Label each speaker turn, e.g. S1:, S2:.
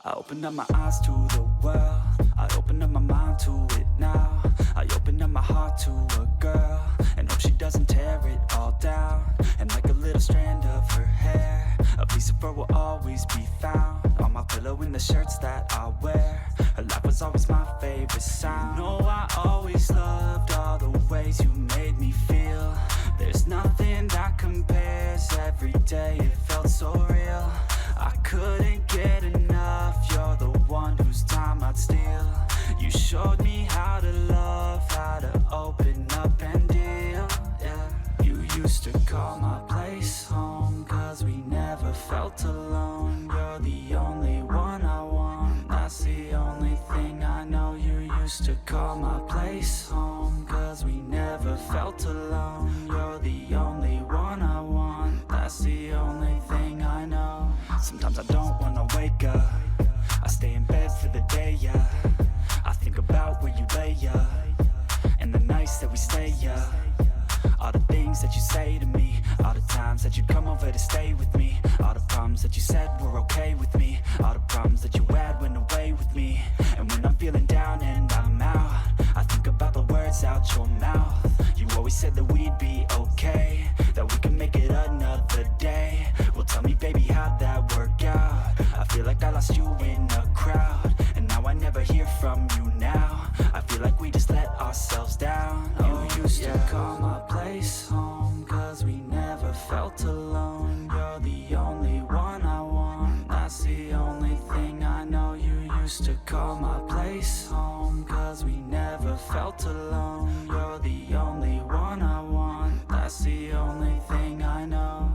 S1: I opened up my eyes to the world, I opened up my mind to it now. I opened up my heart to a girl, and hope she doesn't tear it all down. And like a little strand of her hair, a piece of her will always be found on my pillow in the shirts that I wear. Her laugh was always my favorite sound. No, I always loved all the ways you made me feel. There's nothing that compares, every day it felt so real. I couldn't get enough, you're the one whose time I'd steal. You showed me how to love, how to open up and deal, yeah. You used to call my place home, cause we never felt alone. You're the only one I want, that's the only thing I know. You used to call my place home, cause we never felt alone. You're the only one I want, that's the only thing I know. Sometimes I don't wanna wake up, I stay in bed for the day, yeah. I think about where you lay, yeah, and the nights that we stay, yeah. All the things that you say to me, all the times that you come over to stay with me, all the problems that you said were okay with me, all the problems that you had went away with me. And when I'm feeling down and I'm out, I think about the words out your mouth. You always said that we'd be okay, that we can make it another day. Well, tell me, baby, how'd that work out? I feel like I lost you in a crowd, and now I never hear from you now. I feel like we just let ourselves down. You used to call my place home, cause we never felt alone. You're the only one I want, that's the only thing I know. You used to call my place home, cause we never felt alone. You're the only one I want, that's the only thing I know.